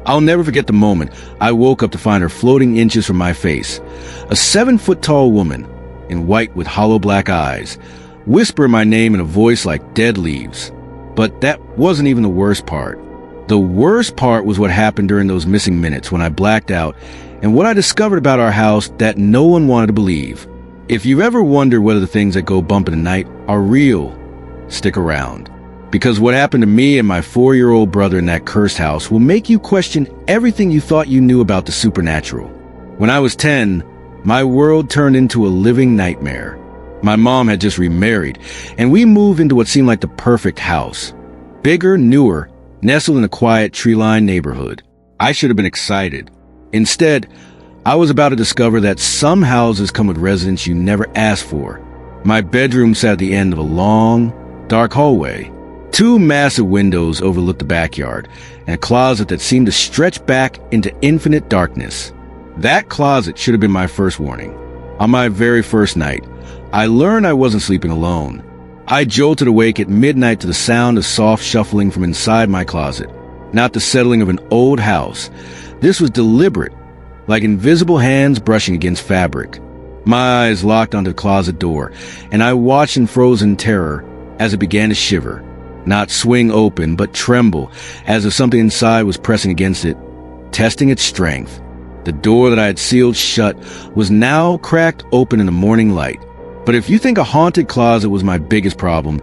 I'll never forget the moment I woke up to find her floating inches from my face. A 7-foot-tall woman, in white with hollow black eyes, whispered my name in a voice like dead leaves. But that wasn't even the worst part. The worst part was what happened during those missing minutes when I blacked out and what I discovered about our house that no one wanted to believe. If you've ever wondered whether the things that go bump in the night are real, stick around. Because what happened to me and my 4-year-old brother in that cursed house will make you question everything you thought you knew about the supernatural. When I was 10, my world turned into a living nightmare. My mom had just remarried, and we moved into what seemed like the perfect house. Bigger, newer, nestled in a quiet, tree-lined neighborhood. I should have been excited. Instead, I was about to discover that some houses come with residents you never asked for. My bedroom sat at the end of a long, dark hallway. 2 massive windows overlooked the backyard, and a closet that seemed to stretch back into infinite darkness. That closet should have been my first warning. On my very first night, I learned I wasn't sleeping alone. I jolted awake at midnight to the sound of soft shuffling from inside my closet. Not the settling of an old house. This was deliberate, like invisible hands brushing against fabric. My eyes locked onto the closet door, and I watched in frozen terror as it began to shiver. Not swing open, but tremble, as if something inside was pressing against it, testing its strength. The door that I had sealed shut was now cracked open in the morning light. But if you think a haunted closet was my biggest problem,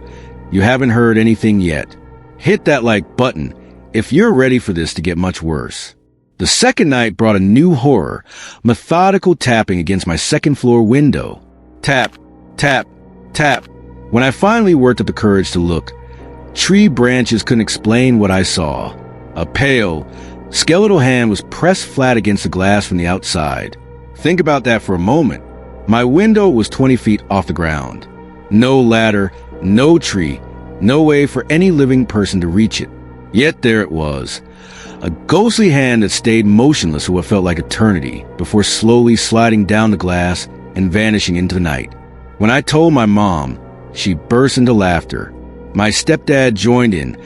you haven't heard anything yet. Hit that like button if you're ready for this to get much worse. The second night brought a new horror, methodical tapping against my second-floor window. Tap, tap, tap. When I finally worked up the courage to look, tree branches couldn't explain what I saw. A pale, skeletal hand was pressed flat against the glass from the outside. Think about that for a moment. My window was 20 feet off the ground. No ladder, no tree, no way for any living person to reach it. Yet there it was. A ghostly hand that stayed motionless for what felt like eternity before slowly sliding down the glass and vanishing into the night. When I told my mom, she burst into laughter. My stepdad joined in,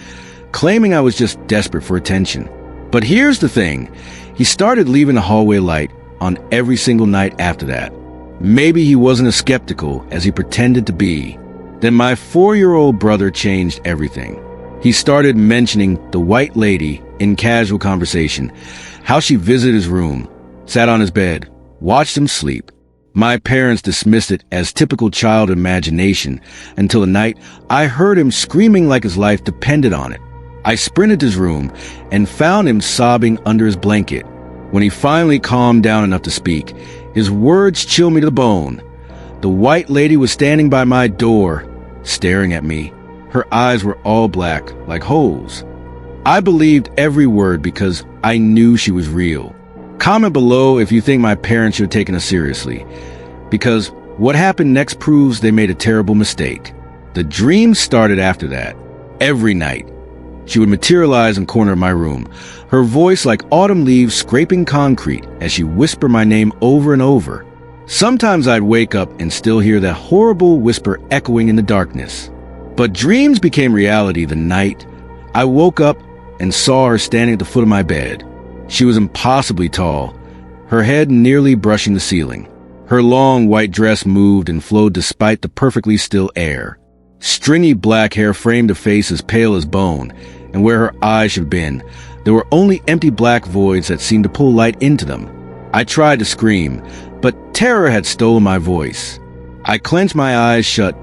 claiming I was just desperate for attention. But here's the thing. He started leaving the hallway light on every single night after that. Maybe he wasn't as skeptical as he pretended to be. Then my 4-year-old brother changed everything. He started mentioning the white lady in casual conversation, how she visited his room, sat on his bed, watched him sleep. My parents dismissed it as typical child imagination until the night I heard him screaming like his life depended on it. I sprinted to his room and found him sobbing under his blanket. When he finally calmed down enough to speak, his words chilled me to the bone. The white lady was standing by my door, staring at me. Her eyes were all black, like holes. I believed every word because I knew she was real. Comment below if you think my parents should have taken us seriously, because what happened next proves they made a terrible mistake. The dreams started after that. Every night, she would materialize in the corner of my room, her voice like autumn leaves scraping concrete as she whispered my name over and over. Sometimes I'd wake up and still hear that horrible whisper echoing in the darkness. But dreams became reality the night I woke up and saw her standing at the foot of my bed. She was impossibly tall, her head nearly brushing the ceiling. Her long white dress moved and flowed despite the perfectly still air. Stringy black hair framed a face as pale as bone, and where her eyes should have been, there were only empty black voids that seemed to pull light into them. I tried to scream, but terror had stolen my voice. I clenched my eyes shut,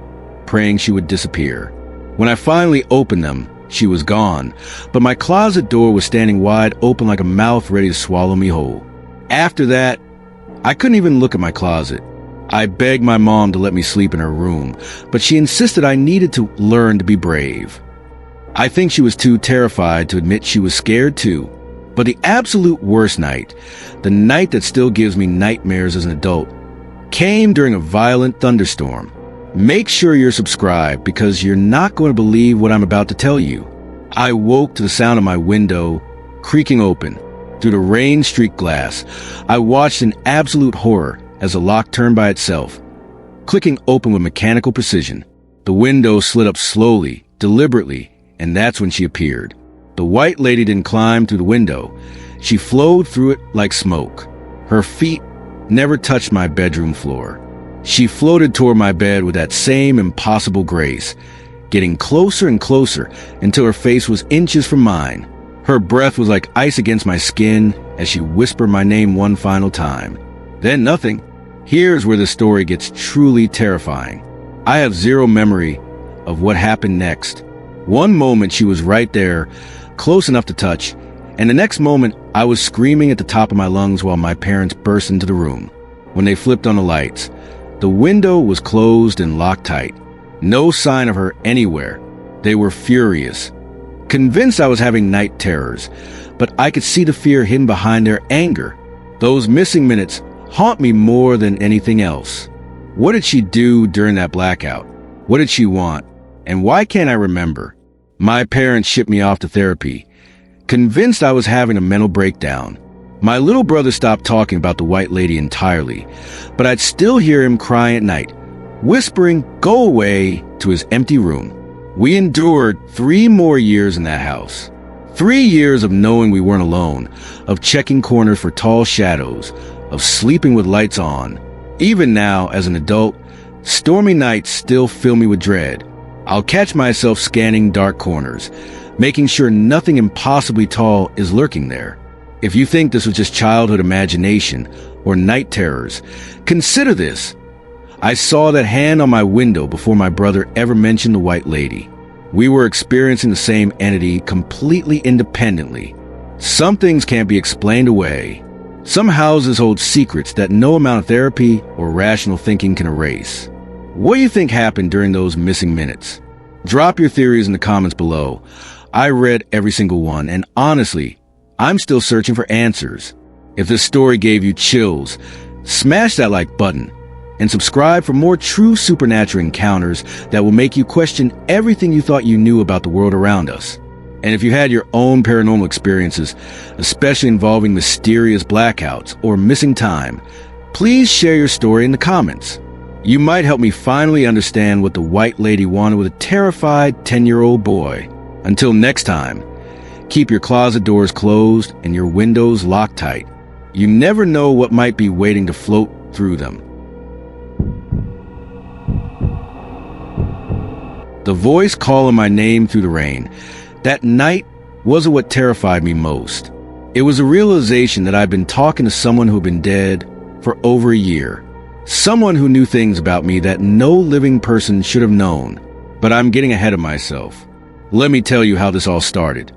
praying she would disappear. When I finally opened them, she was gone, but my closet door was standing wide open like a mouth ready to swallow me whole. After that, I couldn't even look at my closet. I begged my mom to let me sleep in her room, but she insisted I needed to learn to be brave. I think she was too terrified to admit she was scared too. But the absolute worst night, the night that still gives me nightmares as an adult, came during a violent thunderstorm. Make sure you're subscribed because you're not going to believe what I'm about to tell you. I woke to the sound of my window creaking open. Through the rain-streaked glass, I watched in absolute horror as the lock turned by itself, clicking open with mechanical precision. The window slid up slowly, deliberately, and that's when she appeared. The white lady didn't climb through the window. She flowed through it like smoke. Her feet never touched my bedroom floor. She floated toward my bed with that same impossible grace, getting closer and closer until her face was inches from mine. Her breath was like ice against my skin as she whispered my name one final time. Then nothing. Here's where the story gets truly terrifying. I have zero memory of what happened next. One moment she was right there, close enough to touch, and the next moment I was screaming at the top of my lungs while my parents burst into the room. When they flipped on the lights, the window was closed and locked tight. No sign of her anywhere. They were furious, convinced I was having night terrors, but I could see the fear hidden behind their anger. Those missing minutes haunt me more than anything else. What did she do during that blackout? What did she want? And why can't I remember? My parents shipped me off to therapy, convinced I was having a mental breakdown. My little brother stopped talking about the white lady entirely, but I'd still hear him crying at night, whispering, "Go away," to his empty room. We endured 3 more years in that house. 3 years of knowing we weren't alone, of checking corners for tall shadows, of sleeping with lights on. Even now, as an adult, stormy nights still fill me with dread. I'll catch myself scanning dark corners, making sure nothing impossibly tall is lurking there. If you think this was just childhood imagination or night terrors, consider this. I saw that hand on my window before my brother ever mentioned the white lady. We were experiencing the same entity completely independently. Some things can't be explained away. Some houses hold secrets that no amount of therapy or rational thinking can erase. What do you think happened during those missing minutes? Drop your theories in the comments below. I read every single one, and honestly, I'm still searching for answers. If this story gave you chills, smash that like button and subscribe for more true supernatural encounters that will make you question everything you thought you knew about the world around us. And if you had your own paranormal experiences, especially involving mysterious blackouts or missing time, please share your story in the comments. You might help me finally understand what the white lady wanted with a terrified 10-year-old boy. Until next time, keep your closet doors closed and your windows locked tight. You never know what might be waiting to float through them. The voice calling my name through the rain. That night wasn't what terrified me most. It was a realization that I'd been talking to someone who had been dead for over a year. Someone who knew things about me that no living person should have known. But I'm getting ahead of myself. Let me tell you how this all started.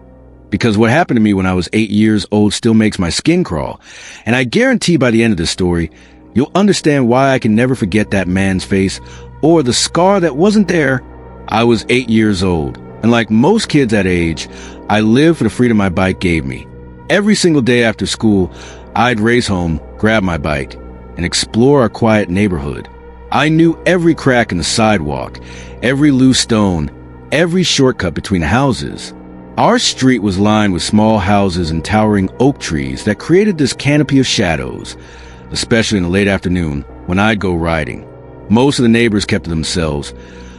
Because what happened to me when I was 8 years old still makes my skin crawl. And I guarantee by the end of this story, you'll understand why I can never forget that man's face or the scar that wasn't there. I was 8 years old, and like most kids that age, I lived for the freedom my bike gave me. Every single day after school, I'd race home, grab my bike, and explore our quiet neighborhood. I knew every crack in the sidewalk, every loose stone, every shortcut between houses. Our street was lined with small houses and towering oak trees that created this canopy of shadows, especially in the late afternoon when I'd go riding. Most of the neighbors kept to themselves,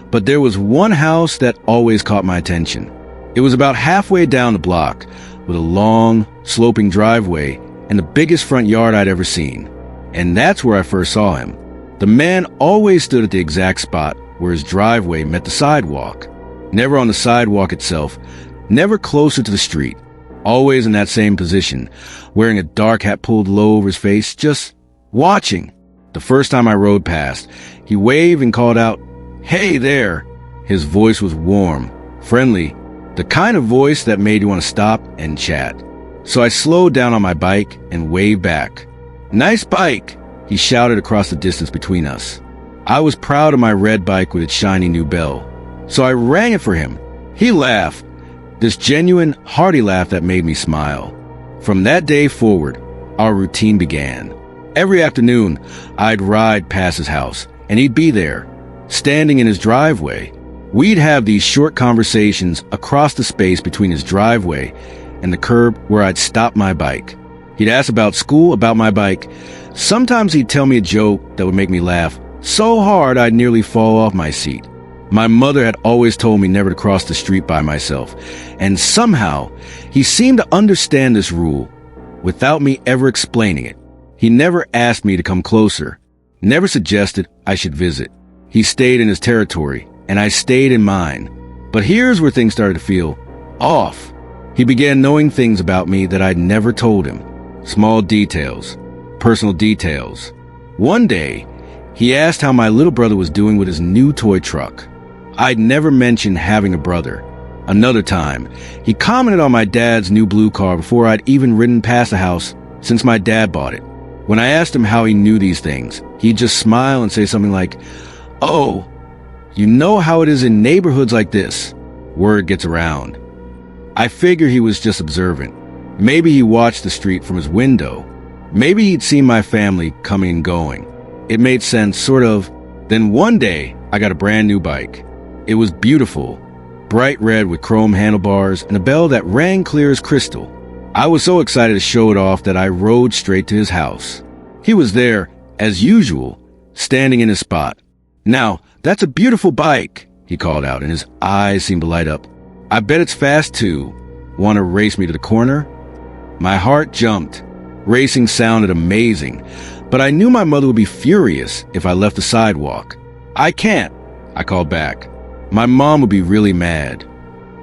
but there was one house that always caught my attention. It was about halfway down the block, with a long, sloping driveway and the biggest front yard I'd ever seen. And that's where I first saw him. The man always stood at the exact spot where his driveway met the sidewalk. Never on the sidewalk itself, never closer to the street. Always in that same position, wearing a dark hat pulled low over his face, just watching. The first time I rode past, he waved and called out, "Hey there!" His voice was warm, friendly, the kind of voice that made you want to stop and chat. So I slowed down on my bike and waved back. "Nice bike," he shouted across the distance between us. I was proud of my red bike with its shiny new bell, so I rang it for him. He laughed, this genuine, hearty laugh that made me smile. From that day forward, our routine began. Every afternoon, I'd ride past his house, and he'd be there, standing in his driveway. We'd have these short conversations across the space between his driveway and the curb where I'd stop my bike. He'd ask about school, about my bike. Sometimes he'd tell me a joke that would make me laugh so hard I'd nearly fall off my seat. My mother had always told me never to cross the street by myself, and somehow he seemed to understand this rule. without me ever explaining it. He never asked me to come closer, never suggested I should visit. He stayed in his territory, and I stayed in mine. But here's where things started to feel off. He began knowing things about me that I'd never told him. Small details, personal details. One day, he asked how my little brother was doing with his new toy truck. I'd never mentioned having a brother. Another time, he commented on my dad's new blue car before I'd even ridden past the house since my dad bought it. When I asked him how he knew these things, he'd just smile and say something like, "Oh, you know how it is in neighborhoods like this." Word gets around. I figure he was just observant. Maybe he watched the street from his window. Maybe he'd seen my family coming and going. It made sense, sort of. Then one day, I got a brand new bike. It was beautiful, bright red with chrome handlebars and a bell that rang clear as crystal. I was so excited to show it off that I rode straight to his house. He was there, as usual, standing in his spot. "Now, that's a beautiful bike," he called out, and his eyes seemed to light up. "I bet it's fast too. Want to race me to the corner?" My heart jumped. Racing sounded amazing, but I knew my mother would be furious if I left the sidewalk. "I can't," I called back. "My mom would be really mad."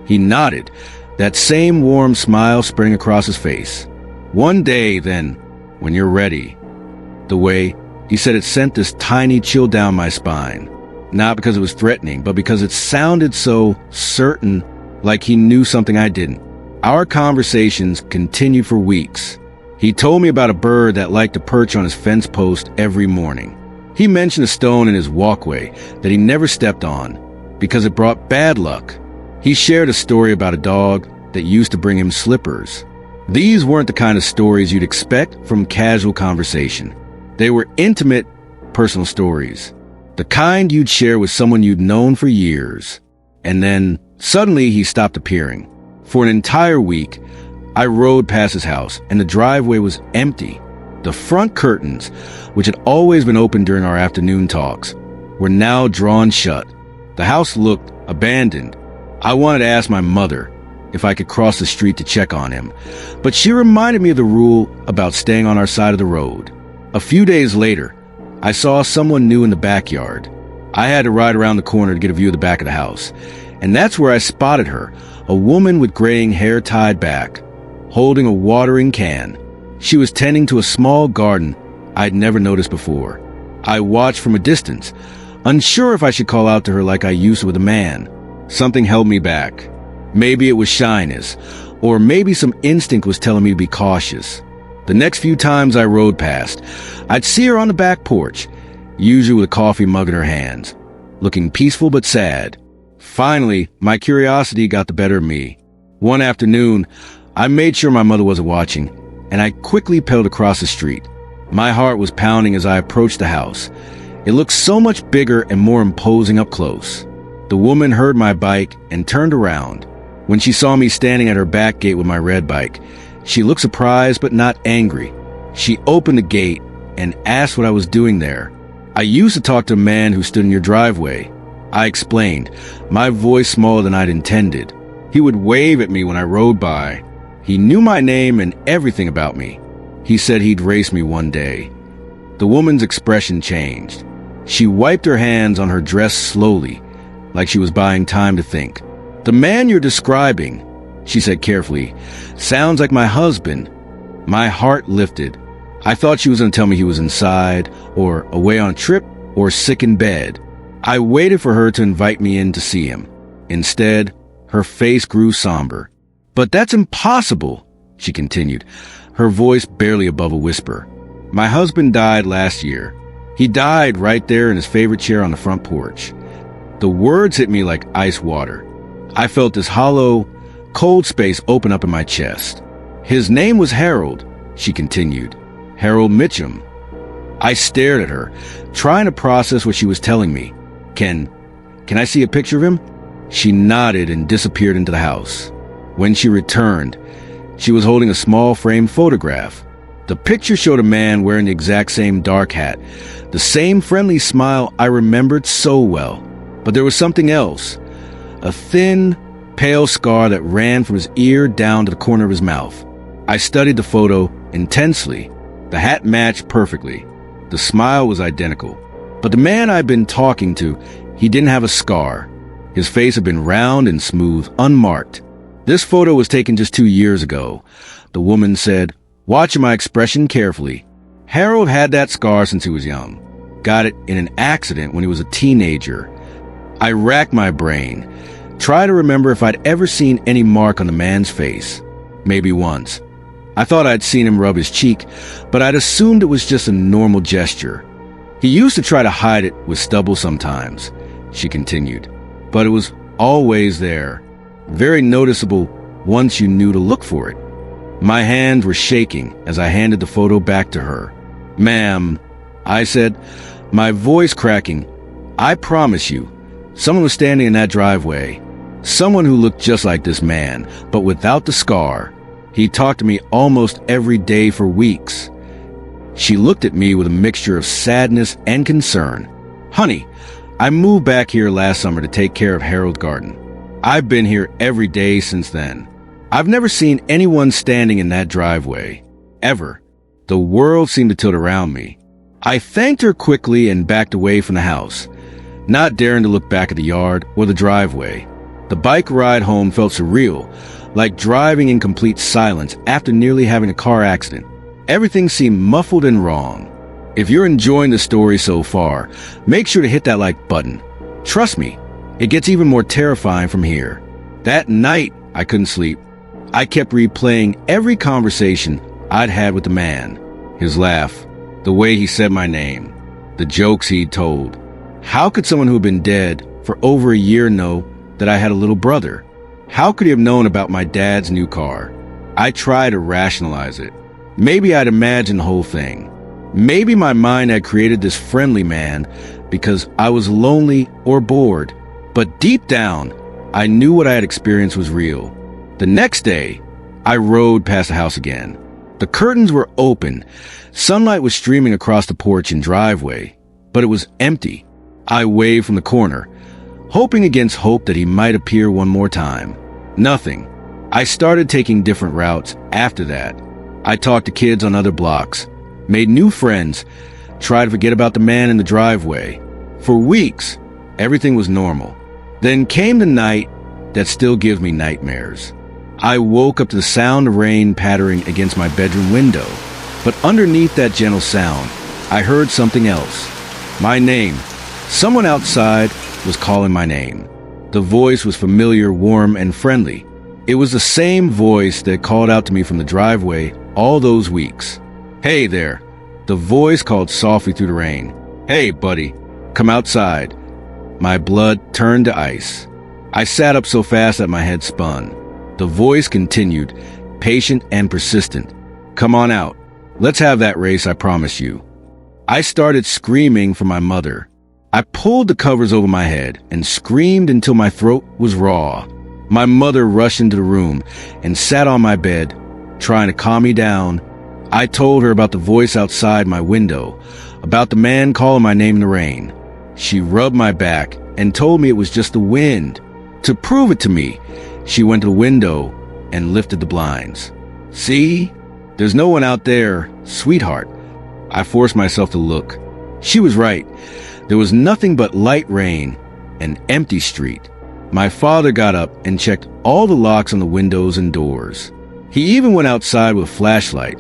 He nodded, that same warm smile spreading across his face. "One day, then, when you're ready." The way he said it sent this tiny chill down my spine. Not because it was threatening, but because it sounded so certain, like he knew something I didn't. Our conversations continued for weeks. He told me about a bird that liked to perch on his fence post every morning. He mentioned a stone in his walkway that he never stepped on because it brought bad luck. He shared a story about a dog that used to bring him slippers. These weren't the kind of stories you'd expect from casual conversation. They were intimate, personal stories. The kind you'd share with someone you'd known for years. And then, suddenly, he stopped appearing. For an entire week, I rode past his house, and the driveway was empty. The front curtains, which had always been open during our afternoon talks, were now drawn shut. The house looked abandoned. I wanted to ask my mother if I could cross the street to check on him, but she reminded me of the rule about staying on our side of the road. A few days later, I saw someone new in the backyard. I had to ride around the corner to get a view of the back of the house, and that's where I spotted her, a woman with graying hair tied back, holding a watering can. She was tending to a small garden I'd never noticed before. I watched from a distance, unsure if I should call out to her like I used with a man. Something held me back. Maybe it was shyness, or maybe some instinct was telling me to be cautious. The next few times I rode past, I'd see her on the back porch, usually with a coffee mug in her hands, looking peaceful but sad. Finally, my curiosity got the better of me. One afternoon, I made sure my mother wasn't watching, and I quickly pedaled across the street. My heart was pounding as I approached the house. It looked so much bigger and more imposing up close. The woman heard my bike and turned around. When she saw me standing at her back gate with my red bike, she looked surprised but not angry. She opened the gate and asked what I was doing there. "I used to talk to a man who stood in your driveway," I explained, my voice smaller than I'd intended. "He would wave at me when I rode by. He knew my name and everything about me. He said he'd race me one day." The woman's expression changed. She wiped her hands on her dress slowly, like she was buying time to think. "The man you're describing," she said carefully, "sounds like my husband." My heart lifted. I thought she was going to tell me he was inside, or away on a trip, or sick in bed. I waited for her to invite me in to see him. Instead, her face grew somber. "But that's impossible," she continued, her voice barely above a whisper. "My husband died last year. He died right there in his favorite chair on the front porch." The words hit me like ice water. I felt this hollow, cold space open up in my chest. "His name was Harold," she continued. "Harold Mitchum." I stared at her, trying to process what she was telling me. Can I see a picture of him?" She nodded and disappeared into the house. When she returned, she was holding a small framed photograph. The picture showed a man wearing the exact same dark hat, the same friendly smile I remembered so well. But there was something else. A thin, pale scar that ran from his ear down to the corner of his mouth. I studied the photo intensely. The hat matched perfectly. The smile was identical. But the man I'd been talking to, he didn't have a scar. His face had been round and smooth, unmarked. This photo was taken just 2 years ago. The woman said, watching my expression carefully. Harold had that scar since he was young. Got it in an accident when he was a teenager. I racked my brain, tried to remember if I'd ever seen any mark on the man's face. Maybe once. I thought I'd seen him rub his cheek, but I'd assumed it was just a normal gesture. He used to try to hide it with stubble sometimes, she continued, but it was always there, very noticeable once you knew to look for it. My hands were shaking as I handed the photo back to her. Ma'am, I said, my voice cracking, I promise you, someone was standing in that driveway. Someone who looked just like this man, but without the scar. He talked to me almost every day for weeks. She looked at me with a mixture of sadness and concern. Honey, I moved back here last summer to take care of Harold Garden. I've been here every day since then. I've never seen anyone standing in that driveway. Ever. The world seemed to tilt around me. I thanked her quickly and backed away from the house, not daring to look back at the yard or the driveway. The bike ride home felt surreal, like driving in complete silence after nearly having a car accident. Everything seemed muffled and wrong. If you're enjoying the story so far, make sure to hit that like button. Trust me, it gets even more terrifying from here. That night, I couldn't sleep. I kept replaying every conversation I'd had with the man. His laugh, the way he said my name, the jokes he'd told. How could someone who had been dead for over a year know that I had a little brother? How could he have known about my dad's new car? I tried to rationalize it. Maybe I'd imagined the whole thing. Maybe my mind had created this friendly man because I was lonely or bored. But deep down, I knew what I had experienced was real. The next day, I rode past the house again. The curtains were open. Sunlight was streaming across the porch and driveway, but it was empty. I waved from the corner, hoping against hope that he might appear one more time. Nothing. I started taking different routes after that. I talked to kids on other blocks, made new friends, tried to forget about the man in the driveway. For weeks, everything was normal. Then came the night that still gives me nightmares. I woke up to the sound of rain pattering against my bedroom window, but underneath that gentle sound, I heard something else. My name. Someone outside was calling my name. The voice was familiar, warm, and friendly. It was the same voice that called out to me from the driveway all those weeks. Hey there. The voice called softly through the rain. Hey, buddy, come outside. My blood turned to ice. I sat up so fast that my head spun. The voice continued, patient and persistent. Come on out. Let's have that race, I promise you. I started screaming for my mother. I pulled the covers over my head and screamed until my throat was raw. My mother rushed into the room and sat on my bed, trying to calm me down. I told her about the voice outside my window, about the man calling my name in the rain. She rubbed my back and told me it was just the wind. To prove it to me, she went to the window and lifted the blinds. See? There's no one out there, sweetheart. I forced myself to look. She was right. There was nothing but light rain, an empty street. My father got up and checked all the locks on the windows and doors. He even went outside with a flashlight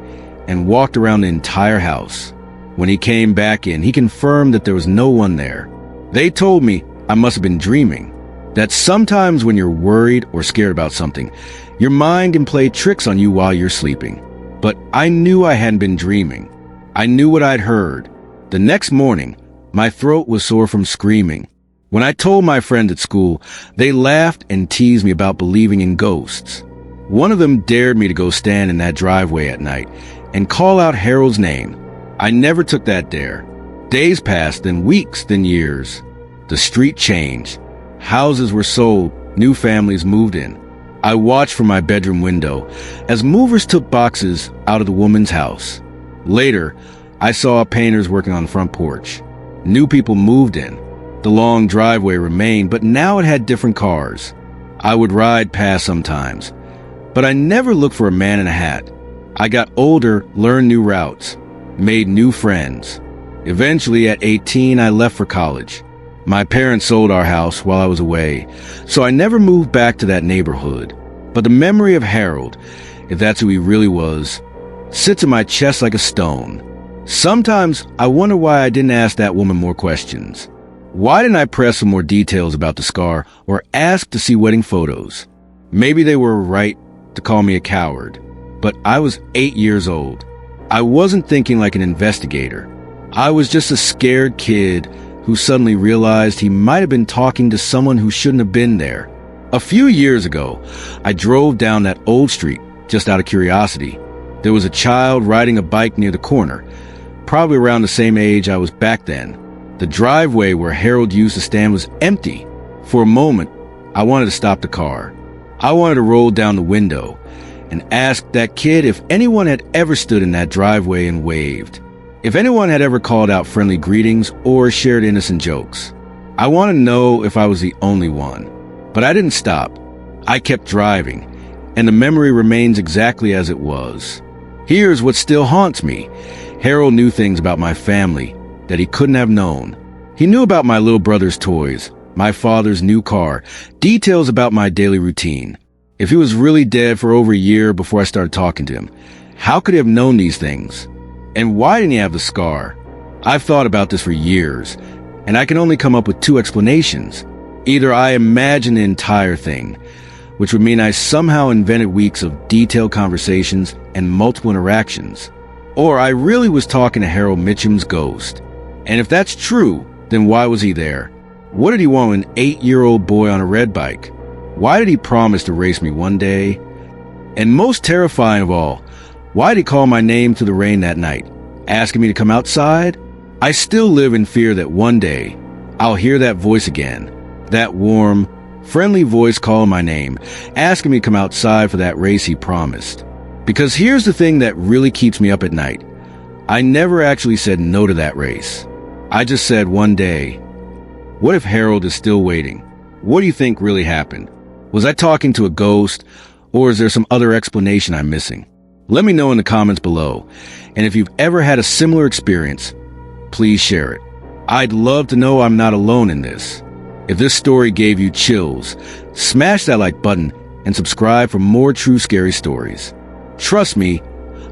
and walked around the entire house. When he came back in, he confirmed that there was no one there. They told me I must have been dreaming, that sometimes when you're worried or scared about something, your mind can play tricks on you while you're sleeping. But I knew I hadn't been dreaming. I knew what I'd heard. The next morning, my throat was sore from screaming. When I told my friends at school, they laughed and teased me about believing in ghosts. One of them dared me to go stand in that driveway at night and call out Harold's name. I never took that dare. Days passed, then weeks, then years. The street changed. Houses were sold, new families moved in. I watched from my bedroom window as movers took boxes out of the woman's house. Later, I saw painters working on the front porch. New people moved in. The long driveway remained, but now it had different cars. I would ride past sometimes, but I never looked for a man in a hat. I got older, learned new routes, made new friends. Eventually, at 18, I left for college. My parents sold our house while I was away, so I never moved back to that neighborhood. But the memory of Harold, if that's who he really was, sits in my chest like a stone. Sometimes I wonder why I didn't ask that woman more questions. Why didn't I press for more details about the scar or ask to see wedding photos? Maybe they were right to call me a coward, but I was 8 years old. I wasn't thinking like an investigator. I was just a scared kid who suddenly realized he might have been talking to someone who shouldn't have been there. A few years ago, I drove down that old street just out of curiosity. There was a child riding a bike near the corner, probably around the same age I was back then. The driveway where Harold used to stand was empty. For a moment, I wanted to stop the car. I wanted to roll down the window and ask that kid if anyone had ever stood in that driveway and waved. If anyone had ever called out friendly greetings or shared innocent jokes. I wanted to know if I was the only one. But I didn't stop. I kept driving, and the memory remains exactly as it was. Here's what still haunts me. Harold knew things about my family that he couldn't have known. He knew about my little brother's toys, my father's new car, details about my daily routine. If he was really dead for over a year before I started talking to him, how could he have known these things? And why didn't he have the scar? I've thought about this for years, and I can only come up with two explanations. Either I imagined the entire thing, which would mean I somehow invented weeks of detailed conversations and multiple interactions, or I really was talking to Harold Mitchum's ghost. And if that's true, then why was he there? What did he want with an 8-year-old boy on a red bike? Why did he promise to race me one day? And most terrifying of all, why did he call my name through the rain that night, asking me to come outside? I still live in fear that one day I'll hear that voice again, that warm, friendly voice calling my name, asking me to come outside for that race he promised. Because here's the thing that really keeps me up at night. I never actually said no to that race. I just said one day, what if Harold is still waiting? What do you think really happened? Was I talking to a ghost, or is there some other explanation I'm missing? Let me know in the comments below, and if you've ever had a similar experience, please share it. I'd love to know I'm not alone in this. If this story gave you chills, smash that like button and subscribe for more true scary stories. Trust me,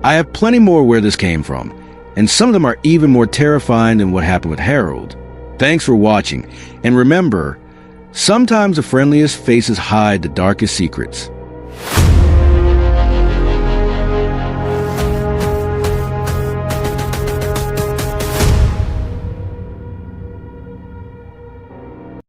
I have plenty more where this came from, and some of them are even more terrifying than what happened with Harold. Thanks for watching, and remember, sometimes the friendliest faces hide the darkest secrets.